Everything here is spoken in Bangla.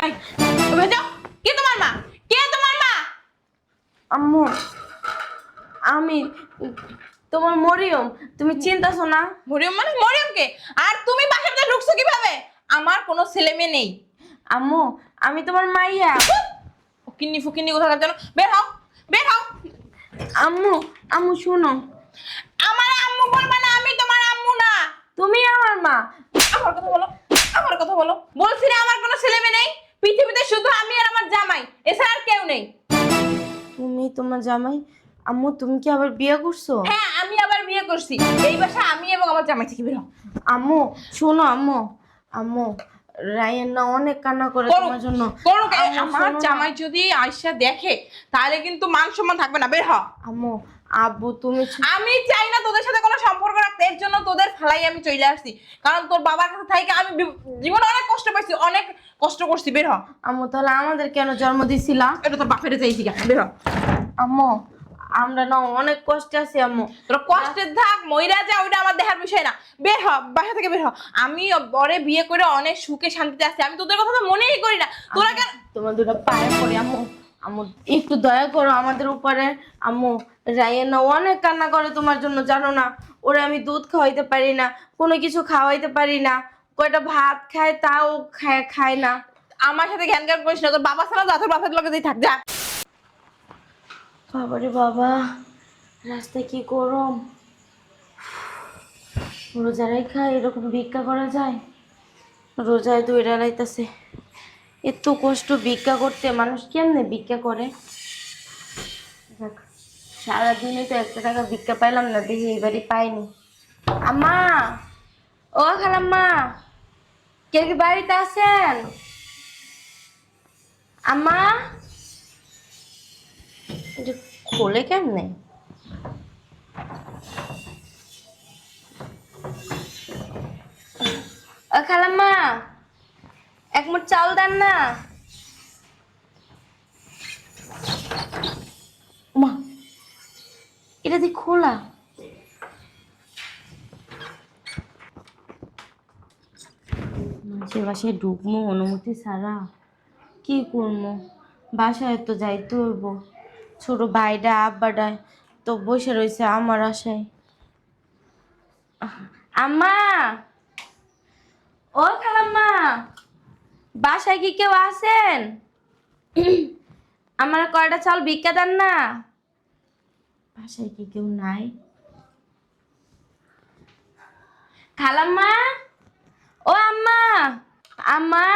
এই তুমি যাও। কে তোমার মা? কে তোমার মা? আম্মু আমি তোমার মরিয়ম, তুমি চিন্তাছো না? মরিয়ম মানে মরিয়ম কে? আর তুমি বাসার ভিতরে ঢুকছো কিভাবে? আমার কোনো ছেলে মেয়ে নেই। আম্মু আমি তোমার মাইয়া। ফকিন্নি ফকিন্নি কোথাকার যেন, বের হও, বের হও। আম্মু আম্মু শুনো, আমার আম্মু বলবা না, আমি তোমার আম্মু না। তুমি আমার মা। আমার কথা বলো, আমার কথা বলো। বলছি না আমার কোনো ছেলে মেয়ে নেই। পৃথিবীতে শুধু আমি আর আমার জামাই, এছাড়া আর কেউ নেই। তুমি তোমার জামাই? আম্মু তুমি কি আবার বিয়ে করছো? হ্যাঁ, আমি আবার বিয়ে করছি। এই বাসা আমি এবং আমার জামাই থেকে বের হও। আম্মু শোনো, আম্মু আম্মু রায়ান না অনেক কান্না করে করুক, তোমার জন্য। করুক। আম্মু, আমার শোনো না। জামাই যদি আয়শা দেখে তাহলে কিন্তু মান সম্মান থাকবে না, বের হ। আম্মু আব্বু তুমি আমি চাই না তোদের সাথে কোনো সম্পর্ক রাখতে, এর জন্য তোদের ফালাই আমি চলে আসছি। কারণ তোর বাবার কাছে থেকে আমি জীবনে অনেক কষ্ট পাইছি, অনেক কষ্ট করছি, বের হ। আম্মু তাহলে আমাদের কেন জন্ম দিছিলা? এটা তোর বাপের চাইছি, বের হ। আম্মু আমরা না অনেক কষ্টে আছি আম্মু। তোর কষ্টের থাক, মইরা যা, ওইটা আমার দেখার বিষয় না। বের হ, বাসা থেকে বের হ। আমি বরে বিয়ে করে অনেক সুখে শান্তিতে আছি, আমি তোদের কথা তো মনেই করি না। তোরা কেন? তোমার দুটো পায়ে পড়ি আম্মু, আম্মু একটু দয়া করো আমাদের উপরে। আম্মু রায়ান না অনেক কান্না করে তোমার জন্য, জানো না? ওরা আমি দুধ খাওয়াইতে পারি না, কোনো কিছু খাওয়াইতে পারি না, কয়টা ভাত খায় তাও খায় না। আমার সাথে জ্ঞান জ্ঞান করিস না, তোর বাবা ছাড়া যা, তোর বাপের লগে থাক যা। বাবারে বাবা, রাস্তায় কি গরম! রোজারাই খায় এরকম ভিক্ষা করা যায়? রোজায় দইরা লাইতাছে, এত কষ্ট ভিক্ষা করতে, মানুষ কেমনে ভিক্ষা করে? যাক, সারাদিনে তো 1 টাকা ভিক্ষা পাইলাম না, দেখি এবারই পাইনি। আম্মা, ও খালাম্মা, কে কি বাড়িতে আছেন? আম্মা, এটা খোলে কেমনে? ও খালাম্মা, 1 মুঠ চাল দেন না। মা, এটা দিয়ে খোলা। মানুষের বাসায় ঢুকবো অনুমতি ছাড়া, কি করবো? বাসায় তো যাইতে হইব। ছোট ভাইটা আব্বাটা তো বসে রয়েছে আমার আশায়। আম্মা, ও খালাম্মা, বাসায় কি কেউ আছেন? আমার কয়টা চাল ভিক্ষা দেন না। বাসায় কি কেউ নাই? খালাম্মা, ও আম্মা, আম্মা।